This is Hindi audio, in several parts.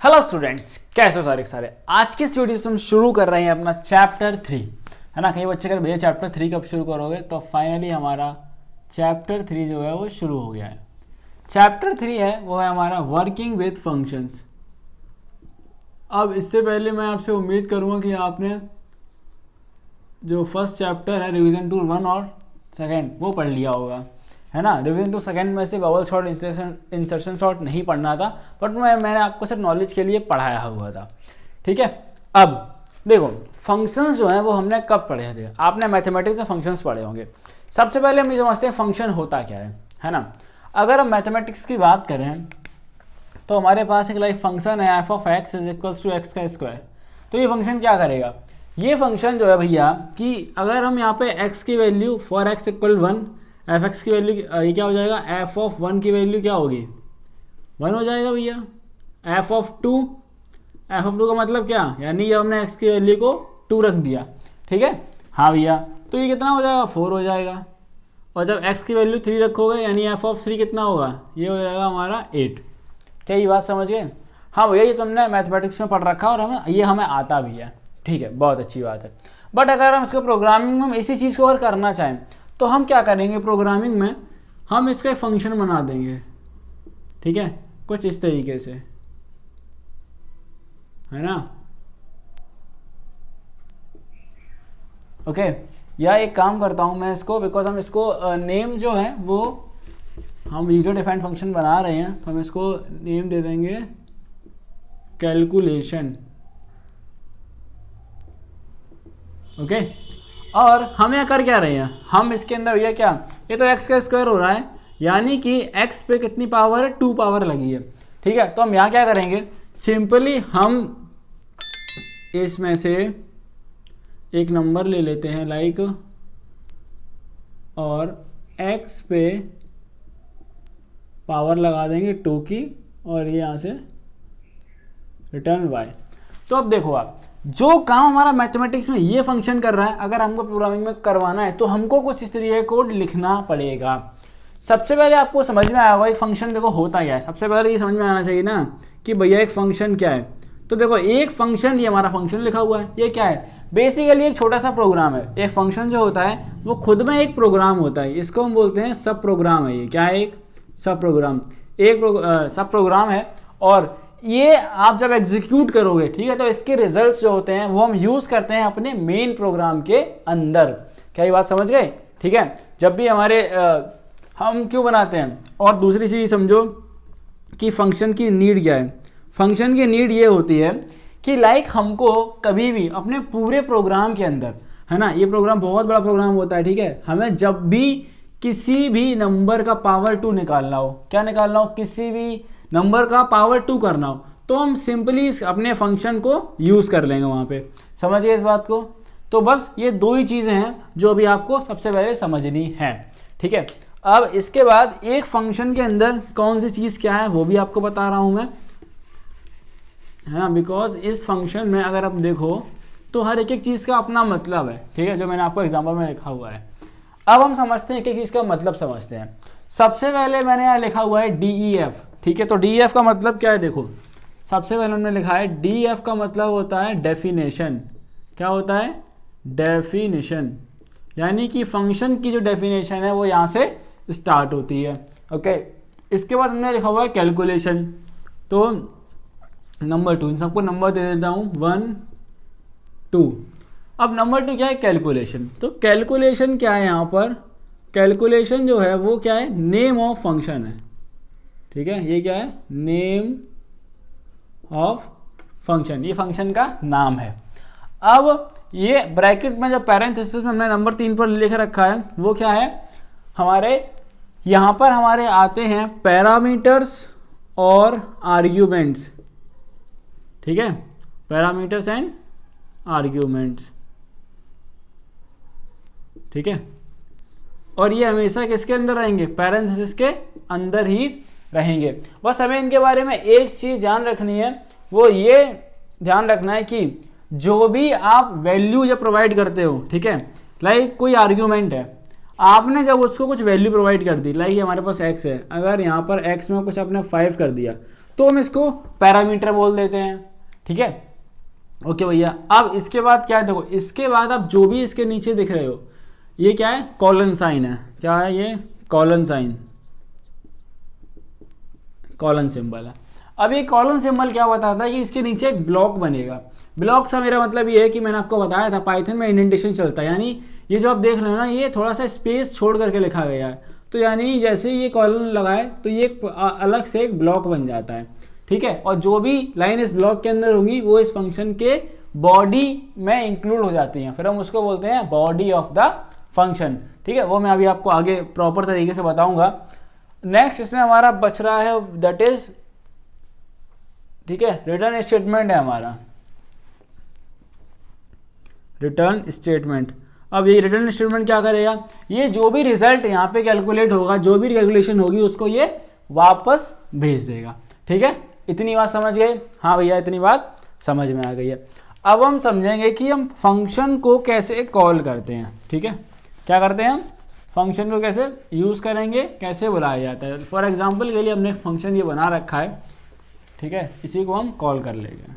हेलो स्टूडेंट्स, कैसे हो सारे। आज की इस वीडियो से हम शुरू कर रहे हैं अपना चैप्टर 3, है ना। कई बच्चे कह भैया चैप्टर 3 कब शुरू करोगे, तो फाइनली हमारा चैप्टर 3 जो है वो शुरू हो गया है। चैप्टर 3 है वो है हमारा वर्किंग विद फंक्शंस। अब इससे पहले मैं आपसे उम्मीद करूँगा कि आपने जो फर्स्ट चैप्टर है रिवीजन टू 1 और सेकेंड वो पढ़ लिया होगा, है ना। रिवीजन टू सेकेंड में से बबल शॉट इंसर्शन शॉट नहीं पढ़ना था, बट मैंने आपको सिर्फ नॉलेज के लिए पढ़ाया हुआ था, ठीक है। अब देखो फंक्शंस जो हैं वो हमने कब पढ़े थे, आपने मैथमेटिक्स में फंक्शंस पढ़े होंगे। सबसे पहले हम ये समझते हैं फंक्शन होता क्या है ना। अगर हम मैथमेटिक्स की बात करें तो हमारे पास एक लाइक फंक्शन है F of X is equals to X का स्क्वायर। तो ये फंक्शन क्या करेगा, ये फंक्शन जो है भैया कि अगर हम यहाँ पे x की value for x equal 1, F x की वैल्यू ये क्या हो जाएगा, एफ ऑफ 1 की वैल्यू क्या होगी 1 हो जाएगा भैया। एफ ऑफ 2 का मतलब क्या, यानी ये हमने x की वैल्यू को 2 रख दिया, ठीक है। हाँ भैया, तो ये कितना हो जाएगा 4 हो जाएगा। और जब x की वैल्यू 3 रखोगे यानी एफ ऑफ 3 कितना होगा, ये हो जाएगा हमारा 8। क्या ये बात समझ गए। हाँ भैया, ये तुमने मैथमेटिक्स में पढ़ रखा और हमें आता भी है, ठीक है, बहुत अच्छी बात है। बट अगर हम इसको प्रोग्रामिंग में हम इसी चीज़ को अगर करना चाहें तो हम क्या करेंगे, प्रोग्रामिंग में हम इसका एक फंक्शन बना देंगे, ठीक है, कुछ इस तरीके से, है ना। ओके, या एक काम करता हूं मैं इसको, बिकॉज हम इसको नेम जो है वो हम यूजर डिफाइंड फंक्शन बना रहे हैं, तो हम इसको नेम दे देंगे कैलकुलेशन। ओके, और हम यहाँ कर क्या रहे हैं, हम इसके अंदर भैया क्या, ये तो x का स्क्वायर हो रहा है, यानी कि x पे कितनी पावर है, 2 पावर लगी है, ठीक है। तो हम यहाँ क्या करेंगे, सिंपली हम इसमें से एक नंबर ले लेते हैं लाइक, और x पे पावर लगा देंगे 2 की, और ये यहाँ से रिटर्न y। तो अब देखो आप, जो काम हमारा मैथमेटिक्स में ये फंक्शन कर रहा है अगर हमको प्रोग्रामिंग में करवाना है तो हमको कुछ इस तरीके का कोड लिखना पड़ेगा। सबसे पहले आपको समझ में आया होगा एक फंक्शन देखो होता क्या है। सबसे पहले ये समझ में आना चाहिए ना कि भैया एक फंक्शन क्या है। तो देखो एक फंक्शन, ये हमारा फंक्शन लिखा हुआ है, ये क्या है, बेसिकली एक छोटा सा प्रोग्राम है। एक फंक्शन जो होता है वो खुद में एक प्रोग्राम होता है, इसको हम बोलते हैं सब प्रोग्राम है। ये क्या है, एक सब प्रोग्राम, सब प्रोग्राम है। और ये आप जब एग्जीक्यूट करोगे, ठीक है, तो इसके रिजल्ट्स जो होते हैं वो हम यूज करते हैं अपने मेन प्रोग्राम के अंदर। क्या ये बात समझ गए, ठीक है। जब भी हमारे हम क्यों बनाते हैं, और दूसरी चीज समझो कि फंक्शन की नीड क्या है। फंक्शन की नीड ये होती है कि लाइक हमको कभी भी अपने पूरे प्रोग्राम के अंदर, है ना, ये प्रोग्राम बहुत बड़ा प्रोग्राम होता है, ठीक है, हमें जब भी किसी भी नंबर का पावर 2 निकालना हो, क्या निकालना हो, किसी भी नंबर का पावर 2 करना हो, तो हम सिंपली अपने फंक्शन को यूज़ कर लेंगे वहाँ पे। समझ गए इस बात को। तो बस ये 2 ही चीज़ें हैं जो अभी आपको सबसे पहले समझनी है, ठीक है। अब इसके बाद एक फंक्शन के अंदर कौन सी चीज़ क्या है वो भी आपको बता रहा हूँ मैं, है ना। बिकॉज इस फंक्शन में अगर आप देखो तो हर एक चीज़ का अपना मतलब है, ठीक है, जो मैंने आपको एग्जाम्पल में लिखा हुआ है। अब हम समझते हैं एक चीज़ का मतलब समझते हैं। सबसे पहले मैंने यहाँ लिखा हुआ है DEF, ठीक है। तो DEF का मतलब क्या है, देखो सबसे पहले हमने लिखा है DEF का मतलब होता है डेफिनेशन। क्या होता है, डेफिनेशन, यानी कि फंक्शन की जो डेफिनेशन है वो यहाँ से स्टार्ट होती है। ओके, इसके बाद हमने लिखा हुआ है कैलकुलेशन। तो नंबर 2, इन सबको नंबर दे देता हूँ 1 2। अब नंबर 2 क्या है, कैलकुलेशन। तो कैलकुलेशन क्या है यहाँ पर, कैलकुलेशन जो है वो क्या है, नेम ऑफ फंक्शन है, ठीक है। ये क्या है, नेम ऑफ फंक्शन, ये फंक्शन का नाम है। अब ये ब्रैकेट में जो पैरेंथेसिस में हमने नंबर 3 पर लिख रखा है वो क्या है, हमारे यहाँ पर हमारे आते हैं पैरामीटर्स और आर्ग्यूमेंट्स, ठीक है, पैरामीटर्स एंड आर्ग्यूमेंट्स, ठीक है। और ये हमेशा किसके अंदर रहेंगे, पैरेंथेसिस के अंदर ही रहेंगे। बस हमें इनके बारे में एक चीज़ ध्यान रखनी है, वो ये ध्यान रखना है कि जो भी आप वैल्यू जब प्रोवाइड करते हो, ठीक है, लाइक कोई आर्ग्यूमेंट है, आपने जब उसको कुछ वैल्यू प्रोवाइड कर दी, लाइक हमारे पास x है, अगर यहाँ पर x में कुछ आपने 5 कर दिया तो हम इसको पैरामीटर बोल देते हैं। ठीक है, ओके भैया। अब इसके बाद क्या है, देखो इसके बाद आप जो भी इसके नीचे दिख रहे हो ये क्या है, कॉलन साइन है। क्या है ये, कॉलन साइन, कॉलन सिंबल है। अब ये कॉलन सिंबल क्या बताता है कि इसके नीचे एक ब्लॉक बनेगा। ब्लॉक से मेरा मतलब ये है कि मैंने आपको बताया था पाइथन में इंडेंटेशन चलता है, यानी ये जो आप देख रहे हो ना ये थोड़ा सा स्पेस छोड़ करके लिखा गया है, तो यानी जैसे ही ये कॉलन लगाए तो ये अलग से एक ब्लॉक बन जाता है। ठीक है, और जो भी लाइन इस ब्लॉक के अंदर होंगी वो इस फंक्शन के बॉडी में इंक्लूड हो जाती हैं, फिर हम उसको बोलते हैं बॉडी ऑफ द फंक्शन। ठीक है, वो मैं अभी आपको आगे प्रॉपर तरीके से बताऊंगा। नेक्स्ट इसमें हमारा बच रहा है दैट इज, ठीक है, रिटर्न स्टेटमेंट है हमारा, रिटर्न स्टेटमेंट। अब ये रिटर्न स्टेटमेंट क्या करेगा, ये जो भी रिजल्ट यहाँ पे कैलकुलेट होगा, जो भी कैलकुलेशन होगी उसको ये वापस भेज देगा। ठीक है, इतनी बात समझ गए? हाँ भैया इतनी बात समझ में आ गई है। अब हम समझेंगे कि हम फंक्शन को कैसे कॉल करते हैं। ठीक है, क्या करते हैं हम, फंक्शन को कैसे यूज़ करेंगे, कैसे बुलाया जाता है। फॉर एग्जाम्पल के लिए हमने फंक्शन ये बना रखा है, ठीक है, इसी को हम कॉल कर लेंगे।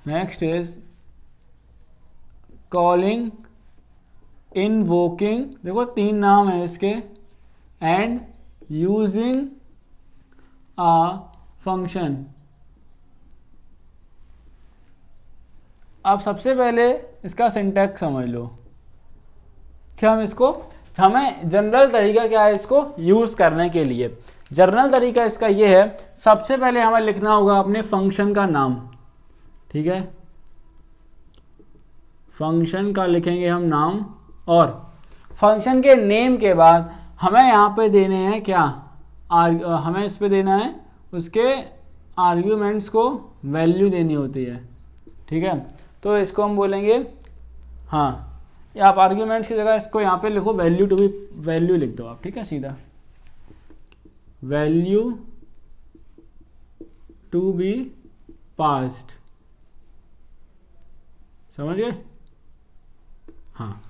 नेक्स्ट इज कॉलिंग, इनवोकिंग, देखो 3 नाम है इसके, एंड यूजिंग आ फंक्शन। अब सबसे पहले इसका सिंटैक्स समझ लो कि हम इसको, हमें जनरल तरीका क्या है इसको यूज़ करने के लिए। जनरल तरीका इसका ये है, सबसे पहले हमें लिखना होगा अपने फंक्शन का नाम। ठीक है, फंक्शन का लिखेंगे हम नाम, और फंक्शन के नेम के बाद हमें यहाँ पे देने हैं क्या, हमें इस पे देना है उसके आर्ग्यूमेंट्स को वैल्यू देनी होती है। ठीक है, तो इसको हम बोलेंगे, हाँ आप आर्ग्यूमेंट्स की जगह इसको यहाँ पे लिखो वैल्यू टू बी, वैल्यू लिख दो आप। ठीक है, सीधा वैल्यू टू बी पास्ड, समझ गए? हाँ,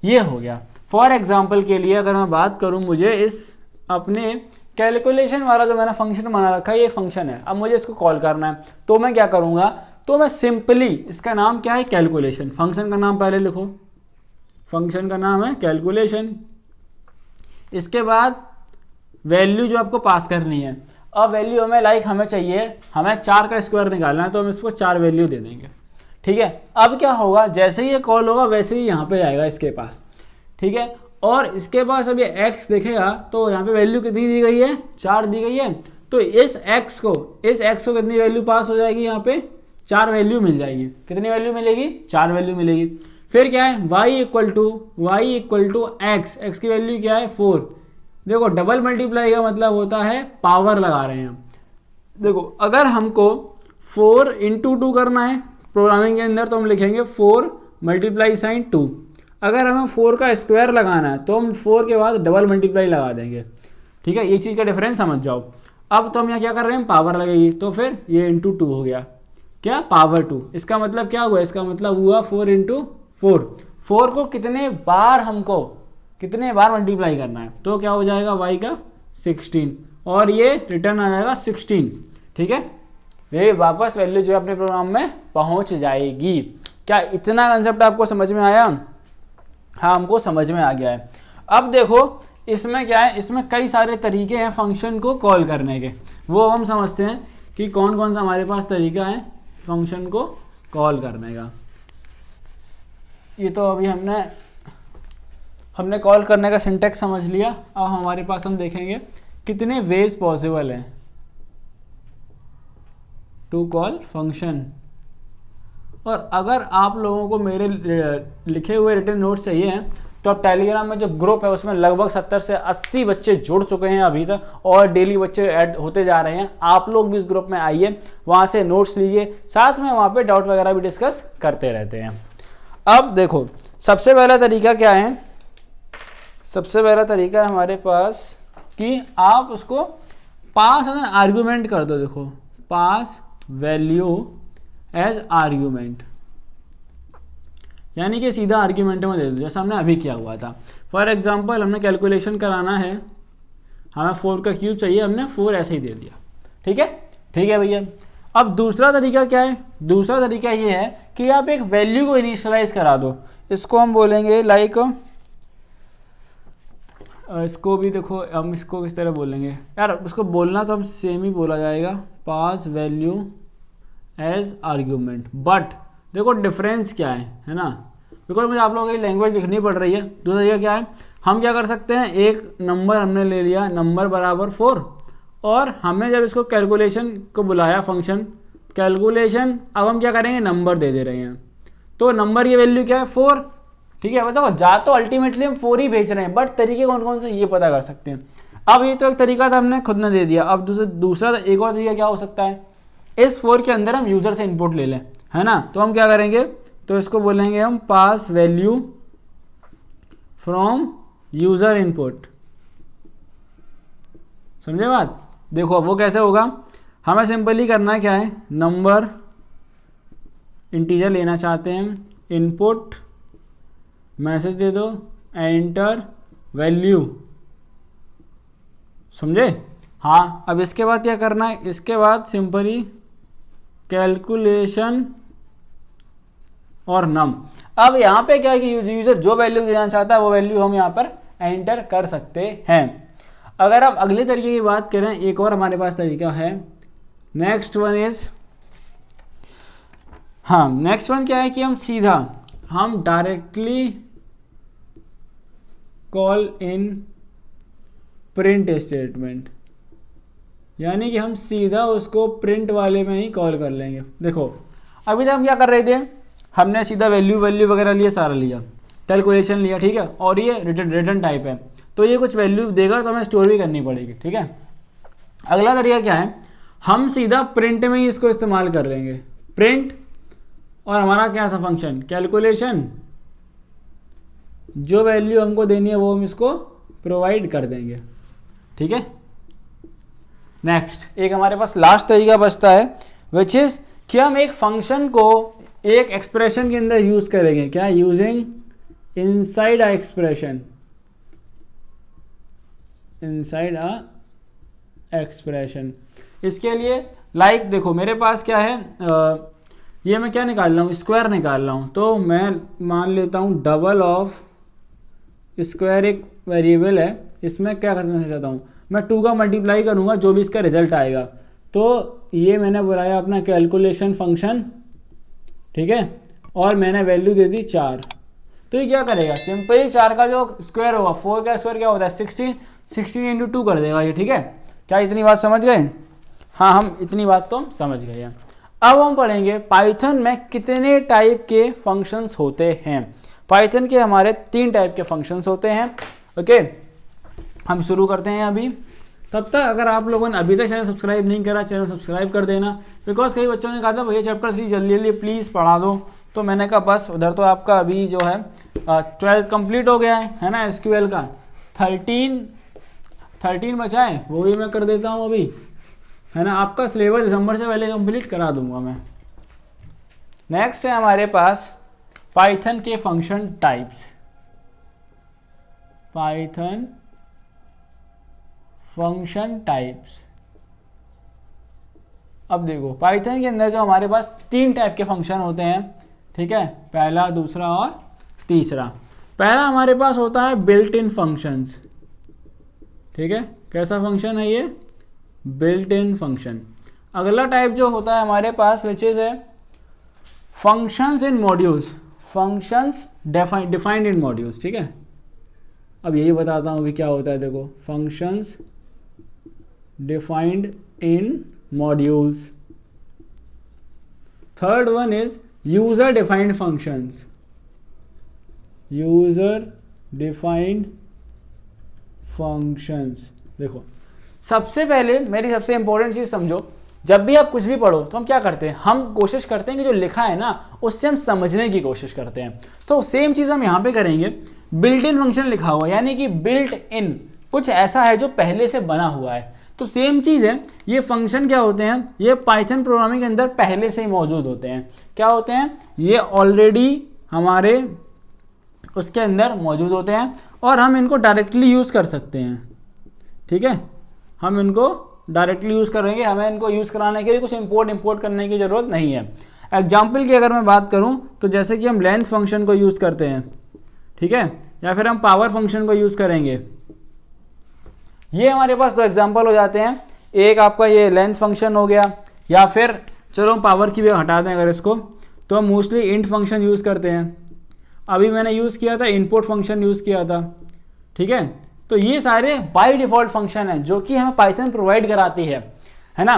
ये हो गया। फॉर एग्जाम्पल के लिए अगर मैं बात करूं, मुझे इस अपने कैलकुलेशन वाला जो मैंने फंक्शन बना रखा है ये फंक्शन है, अब मुझे इसको कॉल करना है, तो मैं क्या करूंगा, तो मैं सिंपली, इसका नाम क्या है कैलकुलेशन, फंक्शन का नाम पहले लिखो, फंक्शन का नाम है कैलकुलेशन। इसके बाद वैल्यू जो आपको पास करनी है, अब वैल्यू हमें चाहिए, हमें 4 का स्क्वायर निकालना है, तो हम इसको 4 वैल्यू दे देंगे। ठीक है, अब क्या होगा, जैसे ही ये कॉल होगा वैसे ही यहाँ पे आएगा इसके पास। ठीक है, और इसके पास अब ये x देखेगा तो यहाँ पे वैल्यू कितनी दी गई है, 4 दी गई है, तो इस x को कितनी वैल्यू पास हो जाएगी, यहाँ पे 4 वैल्यू मिल जाएगी। कितनी वैल्यू मिलेगी, 4 वैल्यू मिलेगी। फिर क्या है, y इक्वल टू x की वैल्यू क्या है 4। देखो डबल मल्टीप्लाई का मतलब होता है पावर लगा रहे हैं। देखो अगर हमको 4 इंटू 2 करना है प्रोग्रामिंग के अंदर, तो हम लिखेंगे 4 मल्टीप्लाई साइन 2। अगर हमें 4 का स्क्वायर लगाना है तो हम 4 के बाद डबल मल्टीप्लाई लगा देंगे। ठीक है, ये चीज़ का डिफरेंस समझ जाओ। अब तो हम यहाँ क्या कर रहे हैं, पावर लगेगी, तो फिर ये इंटू 2 हो गया, क्या पावर 2। इसका मतलब क्या हुआ, इसका मतलब हुआ 4 इंटू 4। 4 को कितने बार मल्टीप्लाई करना है, तो क्या हो जाएगा y का 16, और ये रिटर्न आ जाएगा 16। ठीक है, ये वापस वैल्यू जो है अपने प्रोग्राम में पहुंच जाएगी। क्या इतना कंसेप्ट आपको समझ में आया? हाँ, हमको समझ में आ गया है। अब देखो इसमें क्या है, इसमें कई सारे तरीके हैं फंक्शन को कॉल करने के, वो हम समझते हैं कि कौन कौन सा हमारे पास तरीका है फंक्शन को कॉल करने का। ये तो अभी हमने कॉल करने का सिंटेक्स समझ लिया। अब हमारे पास हम देखेंगे कितने वेज पॉसिबल हैं टू कॉल फंक्शन। और अगर आप लोगों को मेरे लिखे हुए रिटन नोट्स चाहिए हैं तो आप टेलीग्राम में जो ग्रुप है उसमें लगभग 70 से 80 बच्चे जुड़ चुके हैं अभी तक, और डेली बच्चे ऐड होते जा रहे हैं। आप लोग भी इस ग्रुप में आइए, वहाँ से नोट्स लीजिए, साथ में वहाँ पे डाउट वगैरह भी डिस्कस करते रहते हैं। अब देखो सबसे पहला तरीका क्या है, सबसे पहला तरीका है हमारे पास कि आप उसको पास एज एन आर्ग्यूमेंट कर दो। देखो पास वैल्यू एज आर्ग्यूमेंट, यानी कि सीधा आर्ग्यूमेंट में दे दो, जैसा हमने अभी किया हुआ था। फॉर एग्जांपल हमने कैलकुलेशन कराना है, हमें 4 का क्यूब चाहिए, हमने 4 ऐसे ही दे दिया। ठीक है भैया। अब दूसरा तरीका क्या है? दूसरा तरीका ये है कि आप एक वैल्यू को इनिशियलाइज करा दो। इसको हम बोलेंगे लाइक, इसको भी देखो हम इसको किस तरह बोलेंगे यार, उसको बोलना तो हम सेम ही बोला जाएगा, पास वैल्यू एज आर्ग्यूमेंट। बट देखो डिफरेंस क्या है ना, बिकॉज मुझे आप लोगों की लैंग्वेज लिखनी पड़ रही है। दूसरा तरीका क्या है, हम क्या कर सकते हैं, एक नंबर हमने ले लिया, नंबर बराबर 4, और हमने जब इसको कैलकुलेशन को बुलाया फंक्शन कैलकुलेशन, अब हम क्या करेंगे, नंबर दे दे रहे हैं, तो नंबर की वैल्यू क्या है 4। ठीक है, बताओ जा तो अल्टीमेटली हम 4 ही भेज रहे हैं, बट तरीके कौन कौन से ये पता कर सकते हैं। अब ये तो एक तरीका था, हमने खुद ने दे दिया। अब दूसरा एक और तरीका क्या हो सकता है, इस 4 के अंदर हम यूजर से इनपुट ले लें, है ना। तो हम क्या करेंगे, तो इसको बोलेंगे हम पास वैल्यू फ्रॉम यूजर इनपुट। समझे बात? देखो वो कैसे होगा, हमें सिंपली करना है क्या है, नंबर इंटीजर लेना चाहते हैं, इनपुट मैसेज दे दो, एंटर वैल्यू। समझे? हाँ, अब इसके बाद क्या करना है, इसके बाद सिंपली कैलकुलेशन और नम। अब यहाँ पे क्या है कि यूजर जो वैल्यू देना चाहता है वो वैल्यू हम यहाँ पर एंटर कर सकते हैं। अगर आप अगले तरीके की बात करें, एक और हमारे पास तरीका है, नेक्स्ट वन इज, हाँ नेक्स्ट वन क्या है कि हम directly call in print statement, यानी कि हम सीधा उसको प्रिंट वाले में ही कॉल कर लेंगे। देखो अभी तक हम क्या कर रहे थे, हमने सीधा वैल्यू वगैरह लिया, सारा लिया, कैलकुलेशन लिया, ठीक है, और ये रिटर्न टाइप है, तो ये कुछ वैल्यू देगा तो हमें स्टोर भी करनी पड़ेगी। ठीक है, अगला तरीका क्या है, हम सीधा प्रिंट में ही इसको इस्तेमाल कर लेंगे, प्रिंट, और हमारा क्या था फंक्शन कैलकुलेशन, जो वैल्यू हमको देनी है वो हम इसको प्रोवाइड कर देंगे। ठीक है, नेक्स्ट एक हमारे पास लास्ट तरीका बचता है, विच इज कि हम एक फंक्शन को एक एक्सप्रेशन के अंदर यूज करेंगे। क्या, using inside a expression, inside a expression. इसके लिए लाइक देखो मेरे पास क्या है, ये मैं क्या निकाल रहा हूँ, स्क्वायर निकाल रहा हूँ, तो मैं मान लेता हूँ डबल ऑफ स्क्वायर एक वेरिएबल है, इसमें क्या करना चाहता हूँ मैं, 2 का मल्टीप्लाई करूँगा, जो भी इसका रिजल्ट आएगा, तो ये मैंने बुलाया अपना कैलकुलेशन फंक्शन। ठीक है, और मैंने वैल्यू दे दी 4, तो ये क्या करेगा, सिंपली 4 का जो स्क्वायर होगा, 4 का स्क्वायर क्या होता है 16 इंटू 2 कर देगा ये। ठीक है, क्या इतनी बात समझ गए? हाँ, हम इतनी बात तो समझ गए हैं। अब हम पढ़ेंगे पाइथन में कितने टाइप के फंक्शंस होते हैं। पाइथन के हमारे 3 टाइप के फंक्शंस होते हैं। ओके, हम शुरू करते हैं अभी। तब तक अगर आप लोगों ने अभी तक चैनल सब्सक्राइब नहीं करा, चैनल सब्सक्राइब कर देना, बिकॉज कई बच्चों ने कहा था भैया चैप्टर 3 जल्दी जल्दी प्लीज़ पढ़ा दो, तो मैंने कहा बस उधर तो आपका अभी जो है 12 कंप्लीट हो गया है ना, एसक्यूएल का 13 बचा है, वो भी मैं कर देता हूँ अभी, है ना। आपका सिलेबस दिसंबर से पहले कंप्लीट करा दूंगा मैं। नेक्स्ट है हमारे पास पाइथन के function types, Python function types. अब देखो पाइथन के अंदर जो हमारे पास 3 टाइप के फंक्शन होते हैं। ठीक है, पहला, दूसरा और तीसरा। पहला हमारे पास होता है बिल्ट इन फंक्शंस। ठीक है, कैसा फंक्शन है ये, बिल्ट इन फंक्शन। अगला टाइप जो होता है हमारे पास विच इज है functions in modules, functions defined in modules. ठीक है, अब यही बताता हूँ अभी क्या होता है। देखो, functions defined in modules. Third one is user defined functions, user defined functions. देखो सबसे पहले मेरी सबसे इंपॉर्टेंट चीज समझो, जब भी आप कुछ भी पढ़ो तो हम क्या करते हैं, हम कोशिश करते हैं कि जो लिखा है ना उससे हम समझने की कोशिश करते हैं। तो सेम चीज हम यहाँ पे करेंगे। बिल्ट इन फंक्शन लिखा हुआ, यानी कि बिल्ट इन कुछ ऐसा है जो पहले से बना हुआ है। तो सेम चीज है, ये फंक्शन क्या होते हैं, ये पाइथन प्रोग्रामिंग के अंदर पहले से ही मौजूद होते हैं। क्या होते हैं, ये ऑलरेडी हमारे उसके अंदर मौजूद होते हैं और हम इनको डायरेक्टली यूज कर सकते हैं। ठीक है, हम इनको डायरेक्टली यूज़ करेंगे, हमें इनको यूज़ कराने के लिए कुछ इंपोर्ट करने की ज़रूरत नहीं है। एग्जाम्पल की अगर मैं बात करूं तो जैसे कि हम लेंथ फंक्शन को यूज़ करते हैं, ठीक है, या फिर हम पावर फंक्शन को यूज़ करेंगे। ये हमारे पास दो एग्जाम्पल हो जाते हैं, एक आपका ये लेंथ फंक्शन हो गया, या फिर चलो हम पावर की भी हटा दें अगर इसको, तो हम मोस्टली इंट फंक्शन यूज़ करते हैं। अभी मैंने यूज़ किया था इनपुट फंक्शन यूज़ किया था, ठीक है। तो ये सारे बाय डिफ़ॉल्ट फंक्शन हैं जो कि हमें पाइथन प्रोवाइड कराती है ना।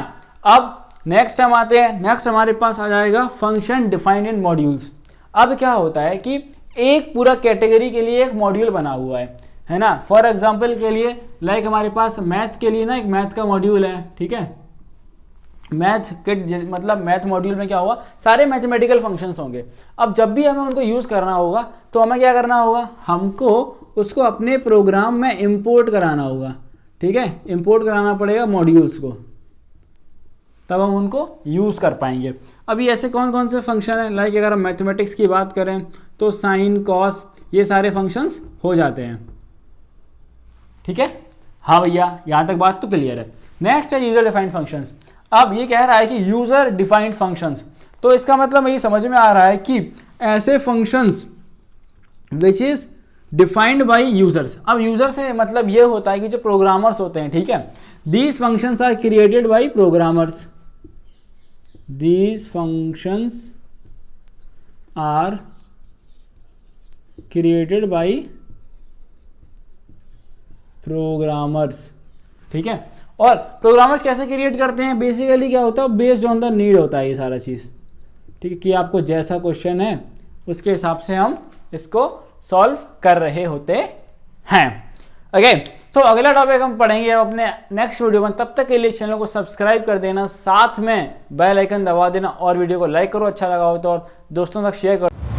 अब नेक्स्ट हम आते हैं, नेक्स्ट हमारे पास आ जाएगा फंक्शन डिफाइंड इन मॉड्यूल्स। अब क्या होता है कि एक पूरा कैटेगरी के लिए एक मॉड्यूल बना हुआ है ना। फॉर एग्जांपल के लिए लाइक हमारे पास मैथ के लिए ना एक मैथ का मॉड्यूल है, ठीक है। मैथ के मतलब मैथ मॉड्यूल में क्या होगा, सारे मैथमेटिकल फंक्शंस होंगे। अब जब भी हमें उनको यूज़ करना होगा तो हमें क्या करना होगा, हमको उसको अपने प्रोग्राम में इंपोर्ट कराना होगा, ठीक है। इंपोर्ट कराना पड़ेगा मॉड्यूल्स को, तब हम उनको यूज़ कर पाएंगे। अभी ऐसे कौन कौन से फंक्शन हैं, लाइक अगर हम मैथमेटिक्स की बात करें तो साइन कॉस ये सारे फंक्शंस हो जाते हैं, ठीक है। हाँ भैया, यहाँ तक बात तो क्लियर है। नेक्स्ट है यूजर डिफाइंड फंक्शंस। अब ये कह रहा है कि यूजर डिफाइंड फंक्शंस, तो इसका मतलब ये समझ में आ रहा है कि ऐसे functions which is defined by users. अब यूजर से मतलब ये होता है कि जो प्रोग्रामर्स होते हैं, ठीक है, these functions are created by programmers, these functions are created by programmers, ठीक है। और प्रोग्रामर्स कैसे क्रिएट करते हैं, बेसिकली क्या होता है, बेस्ड ऑन द नीड होता है ये सारा चीज़, ठीक है, कि आपको जैसा क्वेश्चन है उसके हिसाब से हम इसको सॉल्व कर रहे होते हैं। ओके, तो अगला टॉपिक हम पढ़ेंगे अपने नेक्स्ट वीडियो में। तब तक के लिए चैनल को सब्सक्राइब कर देना, साथ में बेल आइकन दबा देना, और वीडियो को लाइक करो अच्छा लगा हो तो, और दोस्तों तक शेयर करो।